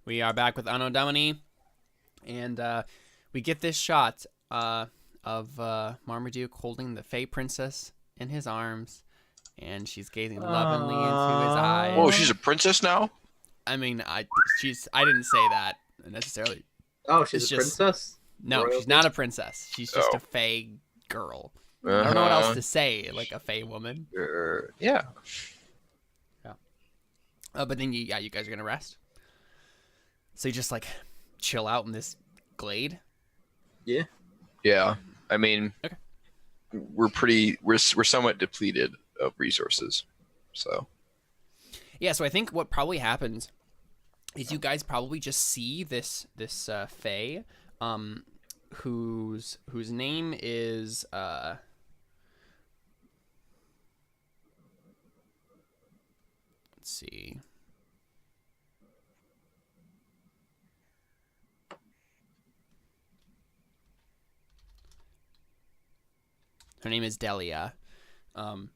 We are back with Anno Domini, and we get this shot of Marmaduke holding the Fey Princess in his arms, and she's gazing lovingly into his eyes. Whoa, she's a princess now? I mean, I didn't say that necessarily. Oh, she's a princess? No, Royal she's not a princess. She's just a Fey girl. I don't know what else to say, like a Fey woman. Yeah. But then you guys are gonna rest. So you just like chill out in this glade. Yeah. Yeah. I mean, Okay. we're somewhat depleted of resources, so. Yeah. So I think what probably happens is you guys probably just see this Fey, whose name is let's see. Her name is Delia, and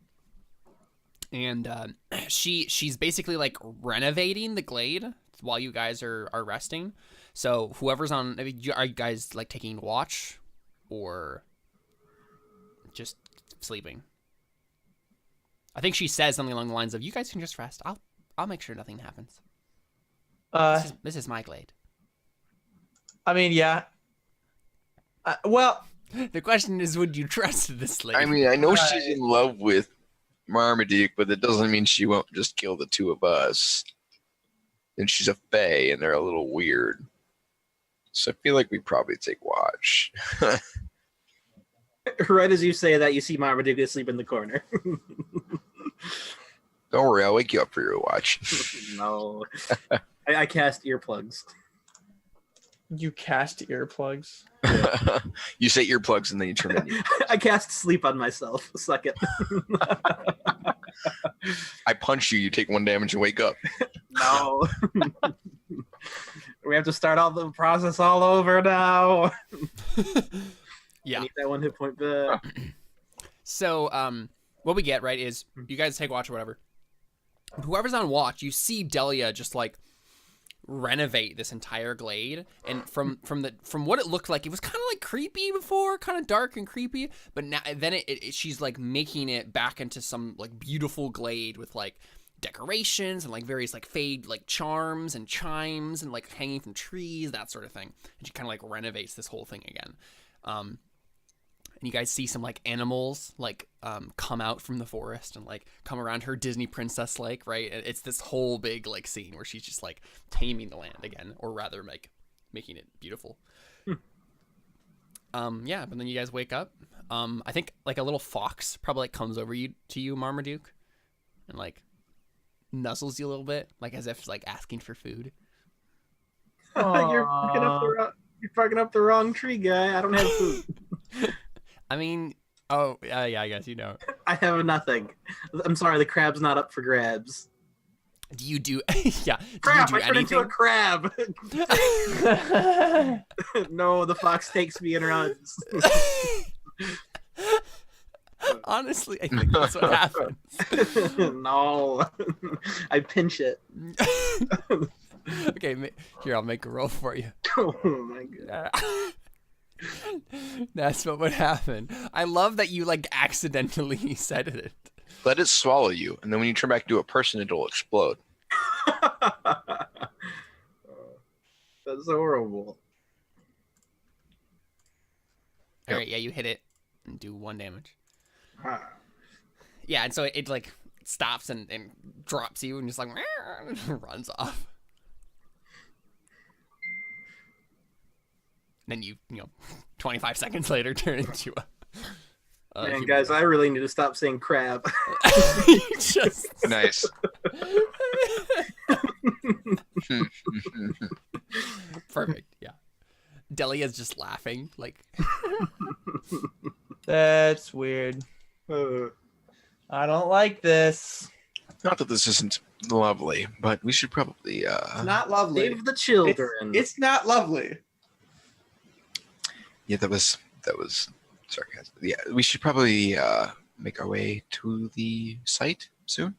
she's basically like renovating the glade while you guys are resting. So whoever's on, are you guys like taking watch, or just sleeping? I think she says something along the lines of, "You guys can just rest. I'll make sure nothing happens. This is my glade." I mean, yeah. Well, the question is, would you trust this lady? I mean, I know she's in love with Marmaduke, but that doesn't mean she won't just kill the two of us. And she's a Fey, and they're a little weird. So I feel like we probably take watch. Right as you say that, you see Marmaduke asleep in the corner. Don't worry, I'll wake you up for your watch. No. I cast earplugs. you cast earplugs. You say earplugs and then you turn in your I cast sleep on myself. Suck it. I punch you, you take 1 damage and wake up. No. We have to start all the process all over now. Yeah. I need that 1 hit point back. So, what we get, right, is you guys take watch or whatever. Whoever's on watch, you see Delia just like renovate this entire glade, and from what it looked like, it was kind of like creepy before, kind of dark and creepy, but now then she's like making it back into some like beautiful glade with like decorations and like various like fade like charms and chimes and like hanging from trees, that sort of thing. And she kind of like renovates this whole thing again. And you guys see some like animals like come out from the forest and like come around her Disney princess like, right? It's this whole big like scene where she's just like taming the land again, or rather like making it beautiful. Yeah, but then you guys wake up. I think like a little fox probably like comes over to you, Marmaduke, and like nuzzles you a little bit, like as if like asking for food. You're fucking up the wrong tree, guy. I don't have food. I mean, yeah, I guess you know. I have nothing. I'm sorry, the crab's not up for grabs. Do you do? Yeah. Crap! Do you do I turned into a crab. No, the fox takes me and runs. Honestly, I think that's what happens. No, I pinch it. Okay, here, I'll make a roll for you. Oh my god. That's what would happen. I love that you like accidentally said it. Let it swallow you, and then when you turn back into a person, it'll explode. That's horrible. All right, yeah, you hit it and do 1 damage. Ah. Yeah, and so it like stops and drops you and just like runs off. Then you 25 seconds later turn into a Man, guys, I really need to stop saying crab. just Nice. perfect. Yeah, Delia's just laughing like. That's weird. I don't like this. Not that this isn't lovely, but we should probably It's not lovely. Save the children. It's not lovely. Yeah, that was sarcasm. Yeah, we should probably make our way to the site soon.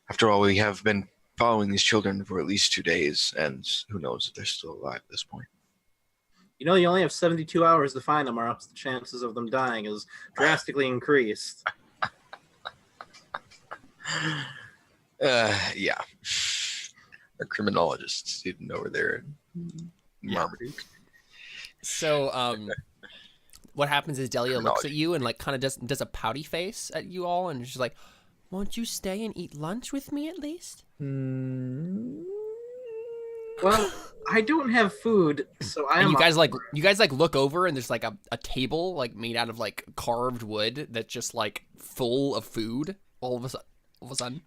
After all, we have been following these children for at least 2 days, and who knows if they're still alive at this point. You know, you only have 72 hours to find them, or else the chances of them dying is drastically increased. Yeah. Our criminologist student over there in Marmaduke. So, what happens is Delia looks at you and like kind of does a pouty face at you all, and she's like, "Won't you stay and eat lunch with me at least?" Well, I don't have food, so I am. And you guys look over, and there's like a table like made out of like carved wood that's just like full of food. All of a sudden.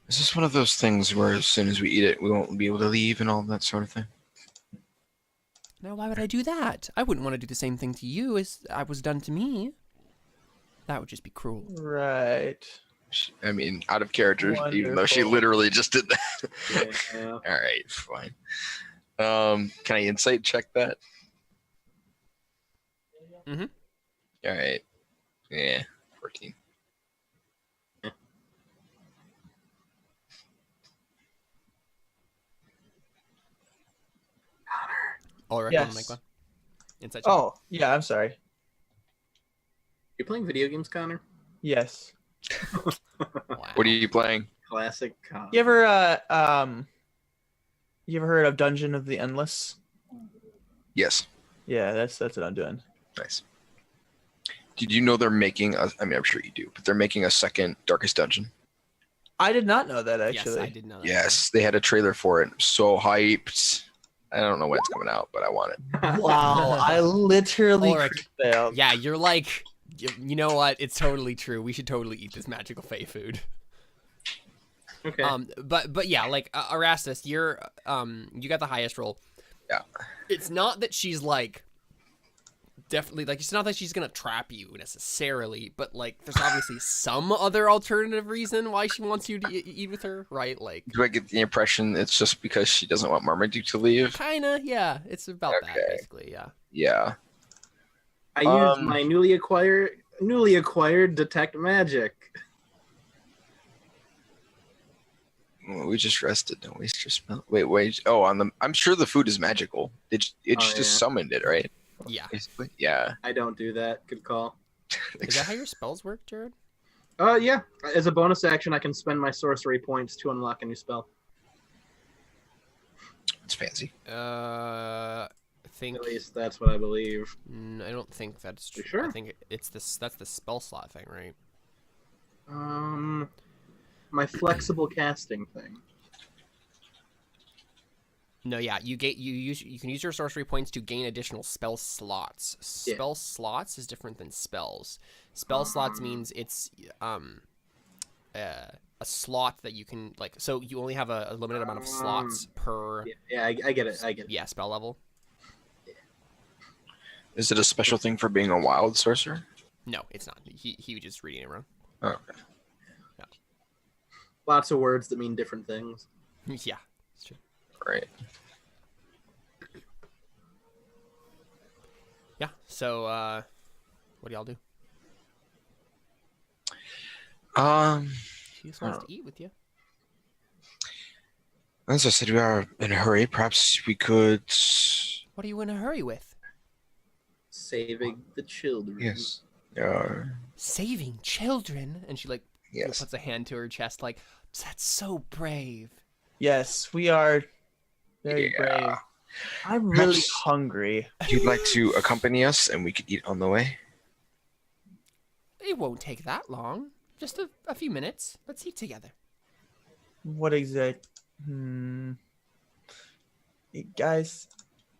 Is this one of those things where as soon as we eat it, we won't be able to leave and all that sort of thing? Now, why would I do that? I wouldn't want to do the same thing to you as I was done to me. That would just be cruel. Right. I mean, out of character, even though she Wonderful. literally just did that. Yeah. All right, fine. Can I insight check that? Mm-hmm. All right. Yeah, 14. Ulrich, Yes. want to make one? Inside check. Oh, yeah, I'm sorry. You playing video games, Connor? Yes. Wow. What are you playing? Classic Connor. You ever heard of Dungeon of the Endless? Yes. Yeah, that's what I'm doing. Nice. Did you know they're making a, I mean, I'm sure you do, but they're making a second Darkest Dungeon? I did not know that Yes, actually. I did know that. Yes, they had a trailer for it. So hyped. I don't know when it's coming out, but I want it. Wow, I literally Ulrich. failed. Yeah, you're like, you know what? It's totally true. We should totally eat this magical fae food. Okay. But yeah, like Erastus, you're you got the highest roll. Yeah. It's not that she's like definitely like it's not that she's gonna trap you necessarily, but like there's obviously some other alternative reason why she wants you to eat with her, right? Like Do I get the impression it's just because she doesn't want Marmaduke to leave? kinda, yeah. It's about that Okay. basically, yeah. Yeah. I used my newly acquired detect magic. Well, we just rested, don't we? Just wait. Oh, I'm sure the food is magical. It just yeah. summoned it, right? Yeah. Basically. Yeah. I don't do that. Good call. Is that how your spells work, Jared? Yeah. As a bonus action, I can spend my sorcery points to unlock a new spell. It's fancy. I think At least that's what I believe. I don't think that's true. You sure? I think it's that's the spell slot thing, right? My flexible casting thing. No, yeah, you can use your sorcery points to gain additional spell slots. Yeah. Spell slots is different than spells. Spell slots means it's a slot that you can like. So you only have a limited amount of slots per Yeah, I get it. I get it. yeah spell level. Is it a special thing for being a wild sorcerer? No, it's not. He was just reading it wrong. Oh, okay. Lots of words that mean different things. Yeah, it's true. Right. Yeah. So what do y'all do? She just wants to eat with you. As I said, we are in a hurry. Perhaps we could. What are you in a hurry with? Saving the children. Yes. Saving children, and she like Yes. puts a hand to her chest, like that's so brave. Yes, we are very Yeah. brave. I'm really Perhaps- hungry. You'd like to accompany us, and we could eat on the way. It won't take that long. Just a few minutes. Let's eat together. What exact? Hey, guys,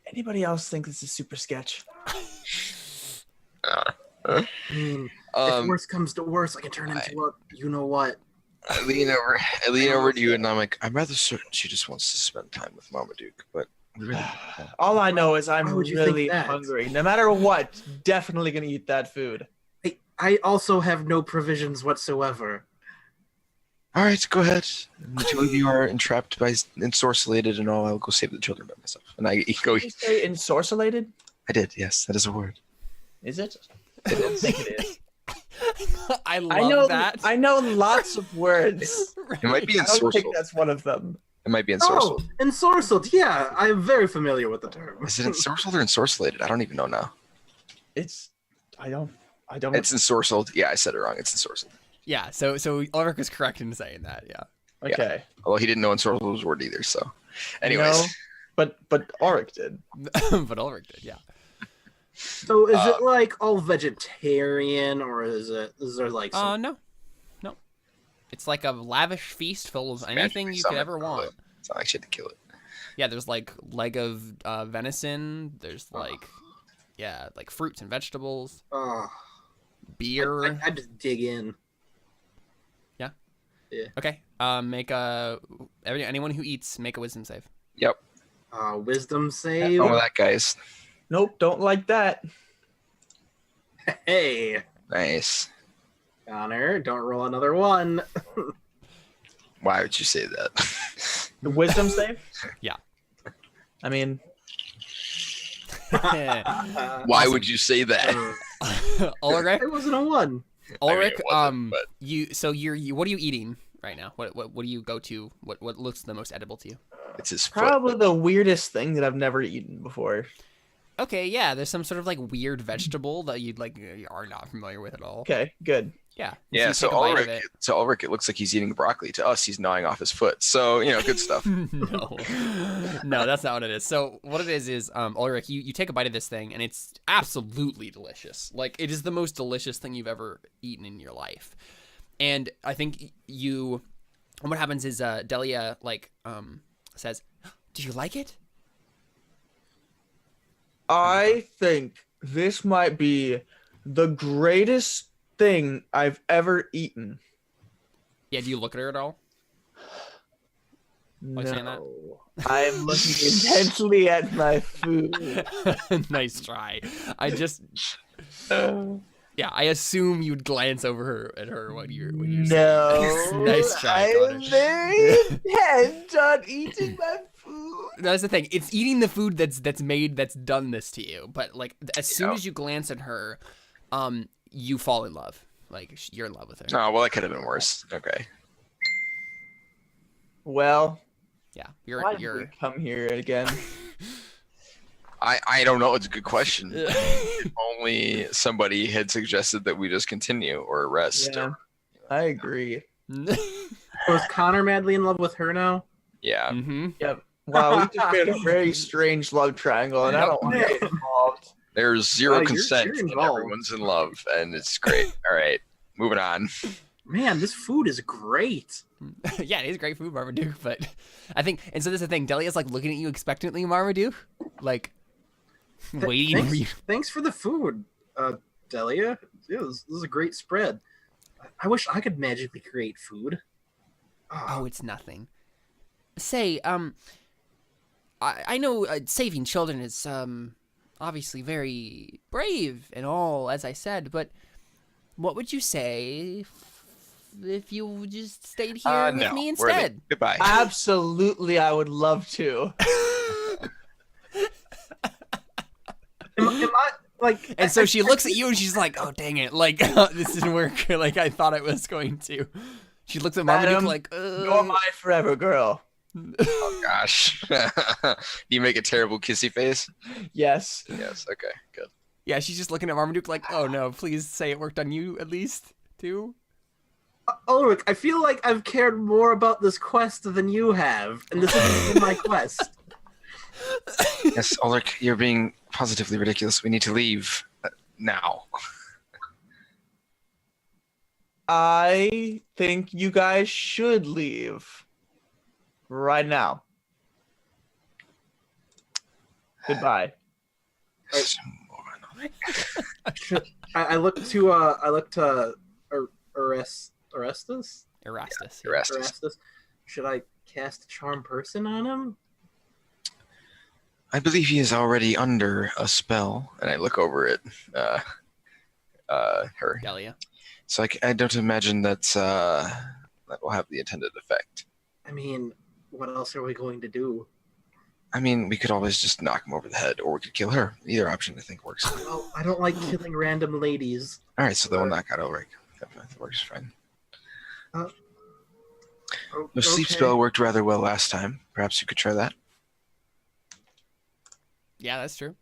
anybody else think this is super sketch? If worse comes to worse, I can turn into a you know what. I lean over to you, and I'm like, I'm rather certain she just wants to spend time with Marmaduke, but we really All I know is I'm Why would you think really that? hungry. No matter what, definitely gonna eat that food. I also have no provisions whatsoever. All right, go ahead. The two of you are entrapped by ensorcellated and all. I'll go save the children by myself. And I go. Did you say ensorcellated? I did. Yes, that is a word. Is it? I don't think it is. I love I know that. I know lots of words. It might be I don't think ensorcelled. that's one of them. It might be ensorcelled. Oh, ensorcelled. Yeah, I'm very familiar with the term. Is it ensorcelled or ensorcellated? I don't even know now. It's. I don't. It's ensorcelled. Yeah, I said it wrong. It's ensorcelled. Yeah, so Ulrich was correct in saying that, yeah. Okay. Although he didn't know ensorcelled was a word either, so. Anyways. No, but Ulrich did. But Ulrich did, yeah. So is it like all vegetarian, or is there like some... No. It's like a lavish feast full of anything you could ever want. It's not like she had to kill it. Yeah, there's like leg of venison. There's like, like fruits and vegetables. Beer. I just dig in. Yeah. Yeah. Okay. Make anyone who eats, make a wisdom save. Yep. Wisdom save. All of that, guys. Nope, don't like that. Hey, Nice. Connor, don't roll another one. Why would you say that? The wisdom save? Yeah. I mean, Why would you say that? Ulrich. It wasn't a one. Ulrich. it wasn't, but- You. What are you eating right now? What do you go to? What looks the most edible to you? It's his probably foot. the weirdest thing that I've never eaten before. Okay, yeah. There's some sort of like weird vegetable that you are not familiar with at all. Okay, good. Yeah. Yeah, you so take a bite of Ulrich, it looks like he's eating broccoli. To us, he's gnawing off his foot. So, good stuff. No, that's not what it is. So what it is Ulrich, you take a bite of this thing and it's absolutely delicious. Like it is the most delicious thing you've ever eaten in your life. And I think what happens is Delia says, "Do you like it?" I think this might be the greatest thing I've ever eaten. Yeah, do you look at her at all? Why saying that? No. I'm looking intensely at my food. Nice try. I assume you'd glance over at her when you're No. Nice try, I'm Connor. very intent on eating my food. That's the thing. It's eating the food that's done this to you. But like as soon as you glance at her, you fall in love. Like you're in love with her. Oh, well, that could have been worse. Okay. Well, Yeah, why did we come here again? I don't know. It's a good question. If only somebody had suggested that we just continue or rest. Yeah, I agree. Was Connor madly in love with her now? Yeah. Mm-hmm. Yep. Wow, we just made a very strange love triangle, and I don't want to get involved. There's zero You're consent, and involved. everyone's in love, and it's great. All right, moving on. Man, this food is great. Yeah, it is great food, Marmaduke, but I think, and so this is the thing, Delia's like looking at you expectantly, Marmaduke, like waiting for you. Thanks for the food, Delia. Yeah, this is a great spread. I wish I could magically create food. Oh, it's nothing. Say, I know saving children is obviously very brave and all, as I said, but what would you say if you just stayed here with no, me we're leaving. instead? Goodbye. Absolutely, I would love to. Am I like? And so she looks at you and she's like, "Oh, dang it! Like this didn't work like I thought it was going to." She looks at Marmaduke Madam, like, You're my forever girl. Oh gosh. Do you make a terrible kissy face? Yes. Yes. Okay. Good. Yeah, she's just looking at Marmaduke like, "Oh no, please say it worked on you at least too." Ulrich, I feel like I've cared more about this quest than you have, and this isn't even my quest. Yes, Ulrich, you're being positively ridiculous. We need to leave now. I think you guys should leave right now. Goodbye. I look to Orestes. Erastus. Should I cast Charm Person on him? I believe he is already under a spell, and I look over at her. Delia. So I don't imagine that will have the intended effect. I mean, what else are we going to do? I mean, we could always just knock him over the head, or we could kill her. Either option, I think, works. Well, I don't like killing random ladies. All right, so then we'll knock out Ulrich. That works fine. The sleep Okay. spell worked rather well last time. Perhaps you could try that. Yeah, that's true.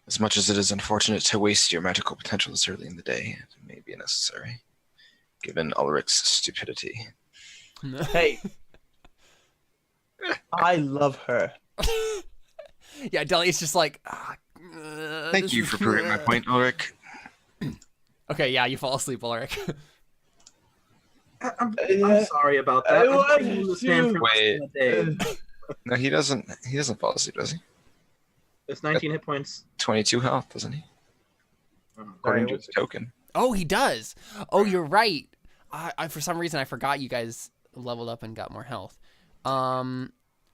As much as it is unfortunate to waste your magical potential this early in the day, it may be necessary, given Ulrich's stupidity. Hey, I love her. Yeah, Delia's just like. Thank you for proving my point, Ulrich. Okay, yeah, you fall asleep, Ulrich. I'm sorry about that. I I've been want in this to- man for less than a day. No, he doesn't. He doesn't fall asleep, does he? It's 19 hit points. 22 health, doesn't he? According to his token. Oh, he does. Oh, you're right. I for some reason I forgot you guys leveled up and got more health.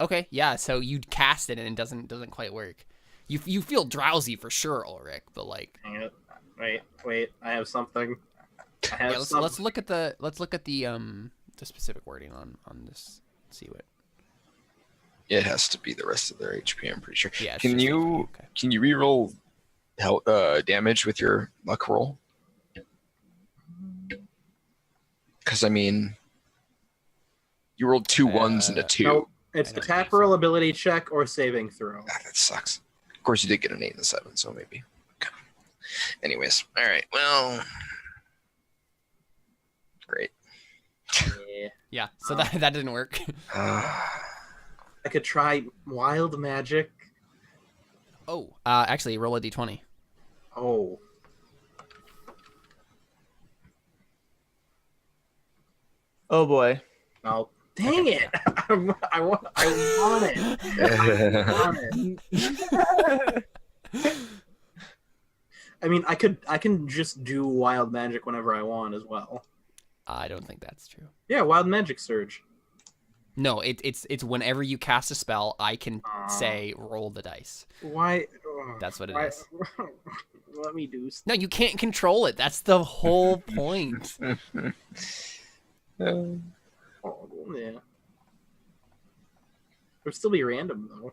Okay, yeah. So you cast it and it doesn't quite work. You feel drowsy for sure, Ulrich, but like. Hang it. Wait. I have something. Yeah, let's look at the specific wording on this. Let's see what. It has to be the rest of their HP, I'm pretty sure. Yeah. it's Can just you okay. can you reroll health damage with your luck roll? Because I mean, you rolled two ones and a 2. Nope. It's I don't attack think so. roll, ability check, or saving throw. Ah, that sucks. Of course, you did get an 8 and a 7, so maybe. Okay. Anyways, all right. Well, great. Yeah. Yeah. So that didn't work. I could try wild magic. Oh. Actually, roll a d20. Oh. Oh boy. Oh, dang it! I want it. I want it. I mean, I can just do wild magic whenever I want as well. I don't think that's true. Yeah, wild magic surge. No, it's whenever you cast a spell, I can say roll the dice. Why? That's what it why, is. Let me do. No, you can't control it. That's the whole point. Oh, yeah. It'll still be random though.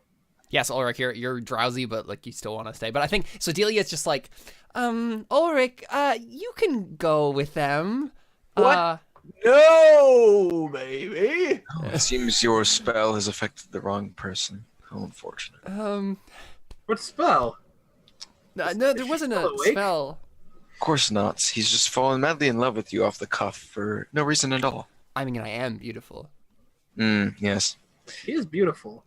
Yes, Ulrich, you're drowsy, but like you still want to stay. But I think so. Delia's just like, Ulrich, you can go with them. What? No, baby. It seems your spell has affected the wrong person. How unfortunate. What spell? No, there wasn't a still awake? spell. Of course not. He's just fallen madly in love with you off the cuff for no reason at all. I mean, I am beautiful. Yes. She is beautiful.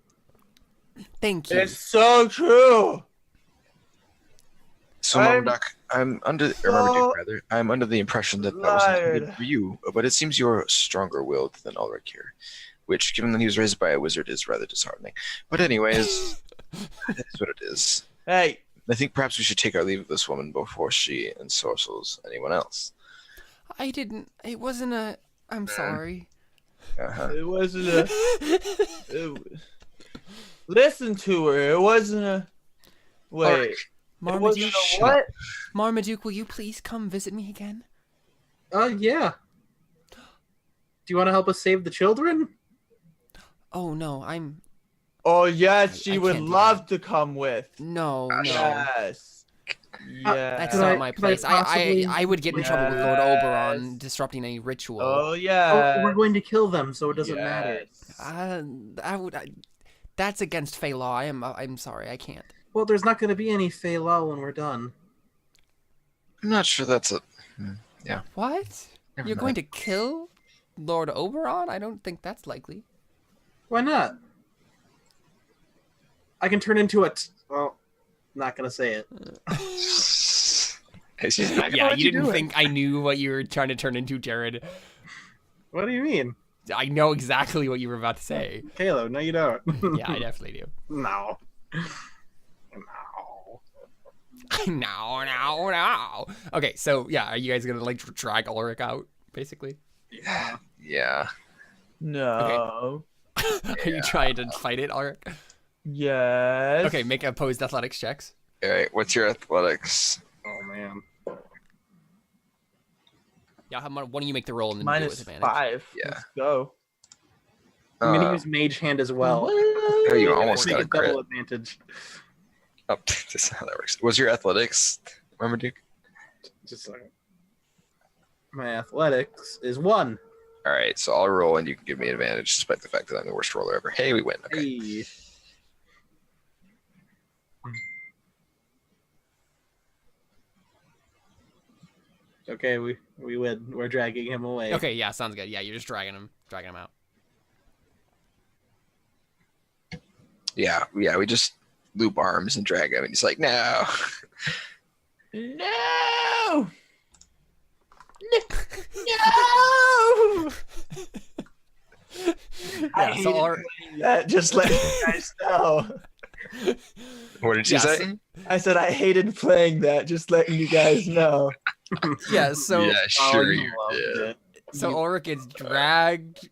Thank you. It's so true. So, Marmaduke, I'm under the impression that that was intended for you, but it seems you're stronger-willed than Ulrich here, which, given that he was raised by a wizard, is rather disheartening. But anyways, that's what it is. Hey, I think perhaps we should take our leave of this woman before she ensorcels anyone else. I didn't. It wasn't a. I'm sorry. Uh-huh. it wasn't a. Listen to her. It wasn't a. Wait. It wasn't Marmaduke, a what? Marmaduke, will you please come visit me again? Yeah. Do you want to help us save the children? Oh no, I'm. Oh yes, she I would can't do love to come with. No, no. Yes. Yeah. That's Could not I- my could I place. possibly- I would get in trouble with Lord Yes. Oberon disrupting a ritual. Oh yeah. Oh, we're going to kill them, so it doesn't matter. That's against Fey law. I'm sorry, I can't. Well, there's not going to be any Fey law when we're done. I'm not sure that's a... What? Never You're mind. going to kill Lord Oberon? I don't think that's likely. Why not? I can turn into a... Well, not going to say it. She's not gonna Yeah, let you didn't do it. think I knew what you were trying to turn into, Jared. What do you mean? I know exactly what you were about to say. Halo, no you don't. Yeah, I definitely do. No. No. No. Okay, so yeah, are you guys gonna like drag Ulrich out, basically? Yeah. No. Are you trying to fight it, Ulrich? Yes. Okay, make opposed athletics checks. All right, what's your athletics? Oh, man. Yeah, why don't you make the roll and then do it with advantage? -5. Yeah. Let's go. I'm going to use Mage Hand as well. Oh, you almost Make got a it double crit. advantage. Oh, that's how that works. What's your athletics, Marmaduke? Just a second. My athletics is 1. All right, so I'll roll and you can give me advantage despite the fact that I'm the worst roller ever. Hey, we win. Okay. Hey. Okay, we win. We're dragging him away. Okay, yeah, sounds good. Yeah, you're just dragging him out. Yeah, we just loop arms and drag him, and he's like, no. No! No! Yeah, so our, That just let you guys know. What did you say? I said I hated playing that, just letting you guys know. yeah, so Yeah, sure you you loved did. it. so Ulrich gets dragged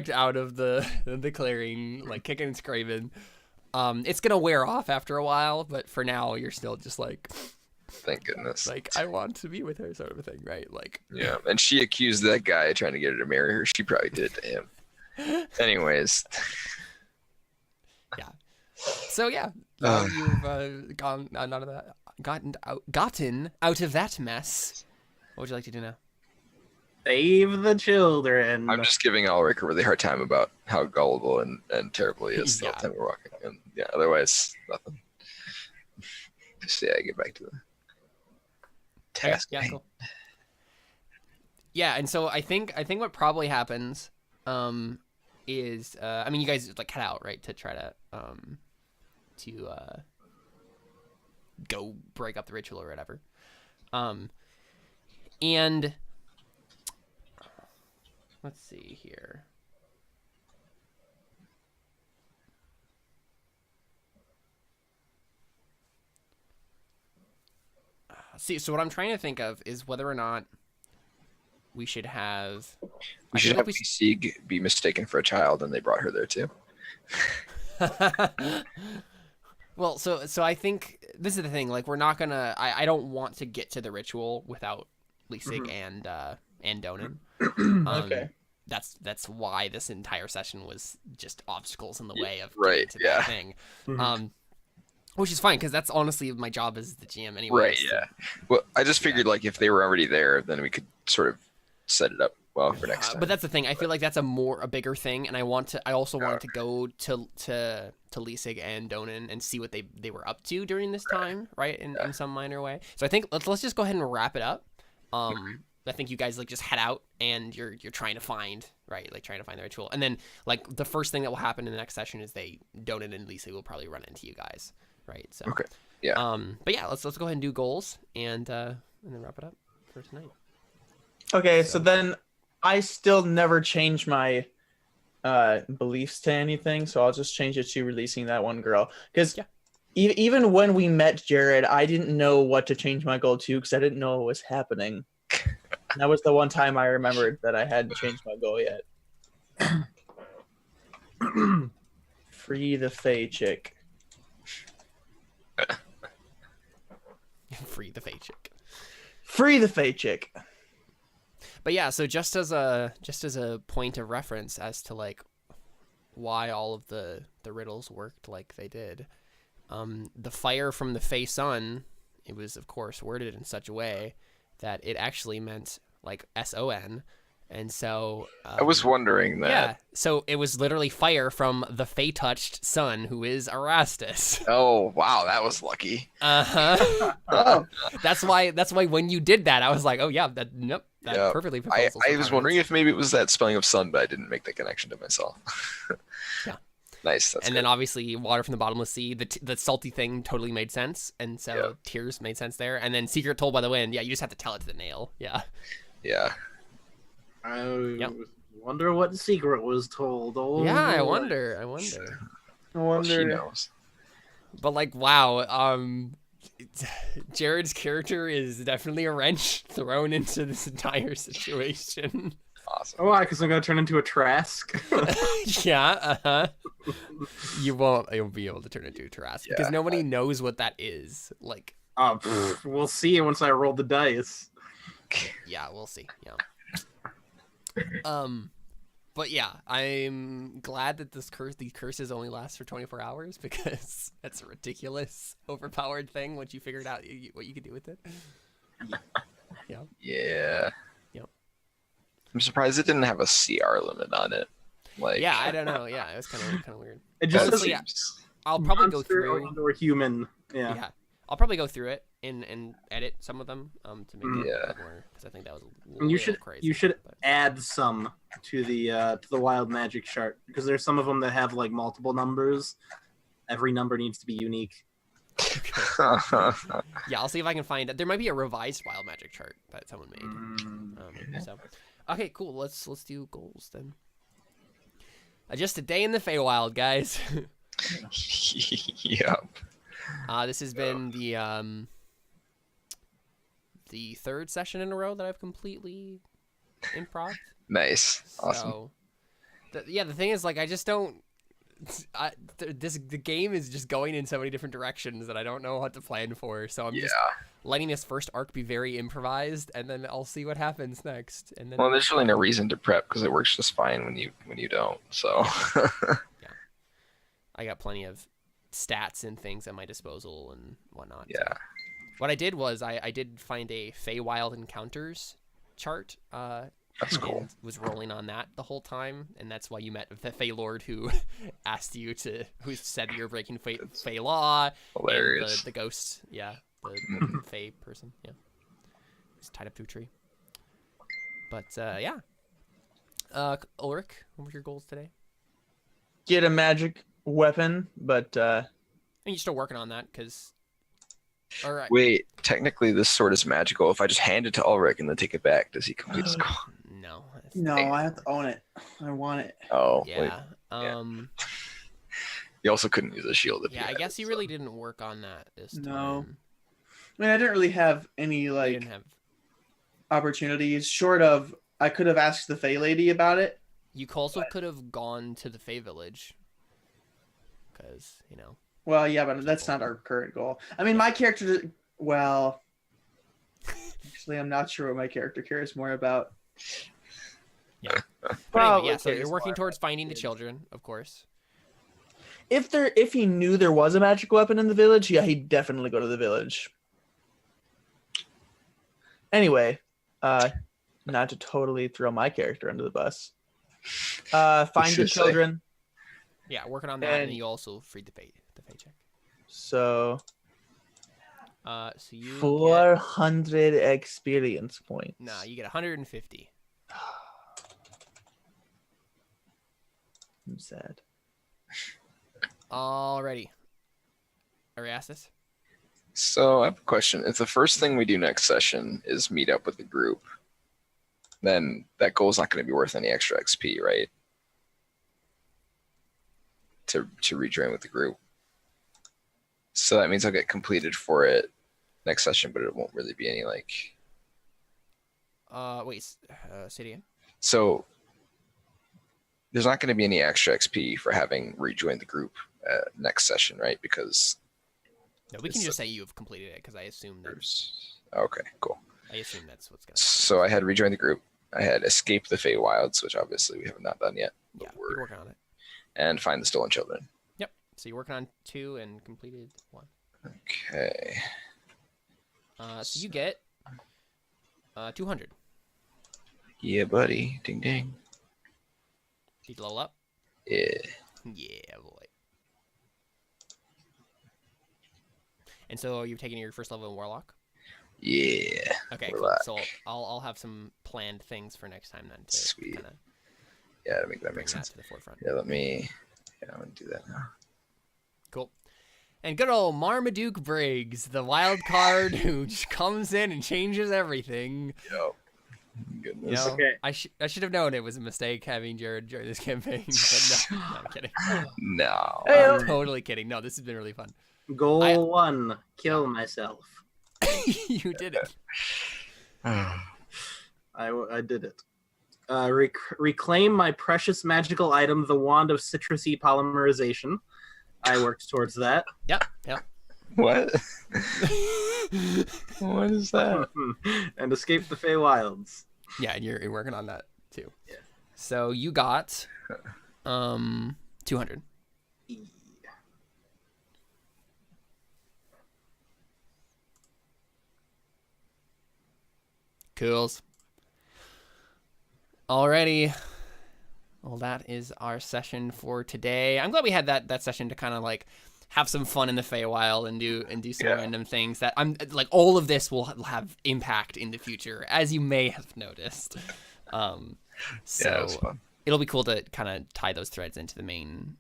out of the clearing, like kicking and screaming. It's gonna wear off after a while, but for now you're still just like, Thank goodness. like I want to be with her, sort of a thing, right? Like, Yeah, and she accused that guy trying to get her to marry her. She probably did it to him. Anyways. yeah. So yeah, now you've gotten out of that mess. What would you like to do now? Save the children. I'm just giving Ulrich a really hard time about how gullible and terrible he is the whole Yeah. time we're walking. And yeah, otherwise, nothing. Just yeah, get back to the task. Yeah, cool. Yeah, and so I think what probably happens is I mean, you guys like cut out, right, to try to go break up the ritual or whatever. And let's see here. See, so what I'm trying to think of is whether or not we should have. We should have PC be mistaken for a child, and they brought her there too. Well, so I think this is the thing. Like, we're not gonna. I don't want to get to the ritual without Lisig and Donan. Okay. That's why this entire session was just obstacles in the way of Right, getting to yeah. that thing. Which is fine because that's honestly my job as the GM anyway. Right. Yeah. Well, I just figured like if they were already there, then we could sort of set it up well for next time. But that's the thing. I feel like that's a bigger thing, and I also wanted to go to Lisig and Donan and see what they were up to during this time, right? In some minor way. So I think let's just go ahead and wrap it up. I think you guys like just head out and you're trying to find the ritual, and then like the first thing that will happen in the next session is Donan and Lisig will probably run into you guys, right? So Okay. Yeah. But yeah, let's go ahead and do goals and then wrap it up for tonight. Okay, so then I still never change my beliefs to anything, so I'll just change it to releasing that one girl. Because even when we met Jared, I didn't know what to change my goal to because I didn't know what was happening. That was the one time I remembered that I hadn't changed my goal yet. Free the Fae chick. Free the Fae chick. Free the Fae chick. But yeah, so just as a point of reference as to like why all of the riddles worked like they did, the fire from the Fae Sun, it was of course worded in such a way that it actually meant like SON, and so I was wondering that. Yeah, so it was literally fire from the Fae-touched sun, who is Erastus. Oh wow, that was lucky. Oh. That's why when you did that, I was like, oh yeah, that perfectly. I was wondering if maybe it was that spelling of sun, but I didn't make that connection to myself. Yeah. Nice. That's and good. then obviously water from the bottomless sea, the salty thing totally made sense, and so tears made sense there. And then secret told by the wind, yeah, you just have to tell it to the nail. Yeah. Yeah. I wonder what secret was told. Oh, Yeah, I boy. wonder. Well, she knows. But like, wow, Jared's character is definitely a wrench thrown into this entire situation. Awesome. Oh, why? Because I'm gonna turn into a Trask. Yeah, You won't be able to turn into a Tarrasque because Yeah. nobody knows what that is. Like, We'll see once I roll the dice. yeah, we'll see. Yeah. But yeah, I'm glad that these curses only last for 24 hours because that's a ridiculous, overpowered thing once you figured out what you could do with it. Yeah. Yeah. Yep. I'm surprised it didn't have a CR limit on it. Like, Yeah, I don't know. Yeah, it was kind of weird. It just that says Honestly, seems- I'll probably go monster through. or human. Yeah. Yeah. I'll probably go through it and edit some of them to make it Yeah. more, because I think that was a And little you should crazy. you should but- add some to the wild magic chart, because there's some of them that have like multiple numbers. Every number needs to be unique. Yeah, I'll see if I can find. There might be a revised wild magic chart that someone made. So, okay, cool. Let's do goals then. Just a day in the Feywild, guys. Yep. This has been the third session in a row that I've completely improv. Nice. Awesome. So, the thing is, like, I just don't. The game is just going in so many different directions that I don't know what to plan for. So I'm just letting this first arc be very improvised, and then I'll see what happens next. And then, Well, there's really no reason to prep because it works just fine when you don't. So. I got plenty of stats and things at my disposal and whatnot. Yeah. What I did was I did find a Feywild encounters chart. That's cool. And was rolling on that the whole time, and that's why you met the Fey Lord who asked you who said you're breaking Fey law. Hilarious. And the ghost, the Fey person, he's tied up to a tree. But Ulrich, what were your goals today? Get a magic weapon, but And you're still working on that, because. All right. Wait, technically this sword is magical. If I just hand it to Ulrich and then take it back, does he complete his goal? No. no, I have to own it. I want it. Oh, Yeah. wait. You also couldn't use a shield. If Yeah, I guess you really didn't work on that this time. No. I mean, I didn't really have any You like didn't have. opportunities short of I could have asked the Fey lady about it. You also could have gone to the Fey village. Because, Well, yeah, but that's not our current goal. I mean, my character. Well, actually, I'm not sure what my character cares more about. But Probably anyway, so you're cares working more towards about finding the kids. children, of course. If he knew there was a magic weapon in the village, yeah, he'd definitely go to the village. Anyway, not to totally throw my character under the bus. Find the should say. children. Yeah, working on that, and And- you also freed the Fey check. So So you 400 experience points. Nah, you get 150. I'm sad. Alrighty. Ariastus? So I have a question. If the first thing we do next session is meet up with the group, then that goal's not going to be worth any extra XP, right? To rejoin with the group. So that means I'll get completed for it next session, but it won't really be any like. Wait, say it again. So there's not going to be any extra XP for having rejoined the group next session, right? Because No, we can It's- just say you have completed it, because I assume there's. Okay, cool. that's what's gonna happen. So I had rejoined the group. I had escaped the Feywilds, which obviously we have not done yet. Yeah, We're- you're working on it. And find the stolen children. Yep. So you're working on 2 and completed 1. Okay. So you get 200. Yeah, buddy. Ding ding. Did you level up? Yeah. Yeah, boy. And so you've taken your first level in Warlock? Yeah. Okay, cool. Warlock. So I'll have some planned things for next time then to Sweet. kind of Yeah, that bring makes that sense. to the forefront. Yeah, I'm gonna do that now. Cool. And good old Marmaduke Briggs, the wild card who just comes in and changes everything. Yo. You Goodness. know, Okay. I should have known it was a mistake having Jared join this campaign. But no, I'm kidding. No. Hey, I'm totally kidding. No, this has been really fun. Goal I- 1: kill myself. You did it. I did it. Reclaim my precious magical item, the Wand of Citrusy Polymerization. I worked towards that. Yep. Yep. What? What is that? And escape the Feywilds. Yeah, and you're working on that too. Yeah. So you got 200. Cools. Alrighty. Well, that is our session for today. I'm glad we had that session to kind of like have some fun in the Feywild and do some random things that I'm like. All of this will have impact in the future, as you may have noticed. So Yeah, it was fun. it'll be cool to kind of tie those threads into the main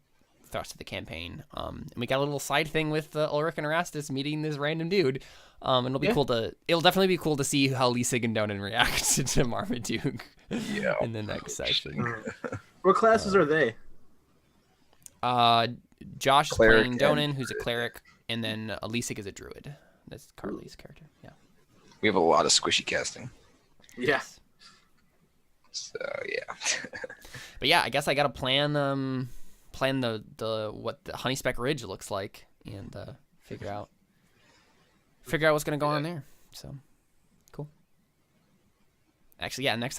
thrust of the campaign. And we got a little side thing with Ulrich and Erastus meeting this random dude. And it'll be cool to. It'll definitely be cool to see how Lisig and Donan react to Marmaduke in the next session. What classes are they? Josh is Cleric playing Donan, and who's a cleric, and then Lisig is a druid. That's Carly's character. Yeah. We have a lot of squishy casting. Yeah. So yeah. But yeah, I guess I gotta plan the what the Honeyspec Ridge looks like and figure out what's gonna go on there. So cool. Actually, yeah, next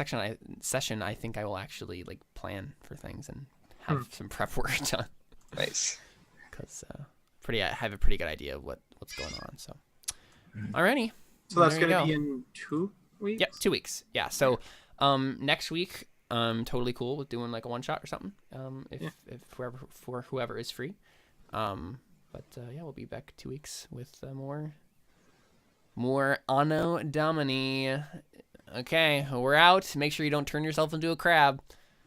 session I think I will actually like plan for things and have some prep work done. Nice. Because I have a pretty good idea of what's going on. So alrighty. So that's There you going to go. be in 2 weeks? Yep, 2 weeks. Yeah. So next week, totally cool with doing like a one shot or something. If whoever is free. But yeah, we'll be back 2 weeks with more Anno Domini. Okay, we're out. Make sure you don't turn yourself into a crab.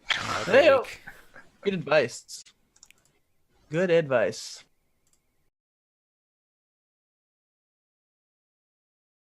Have a great Hey-o. week. Good advice. Good advice.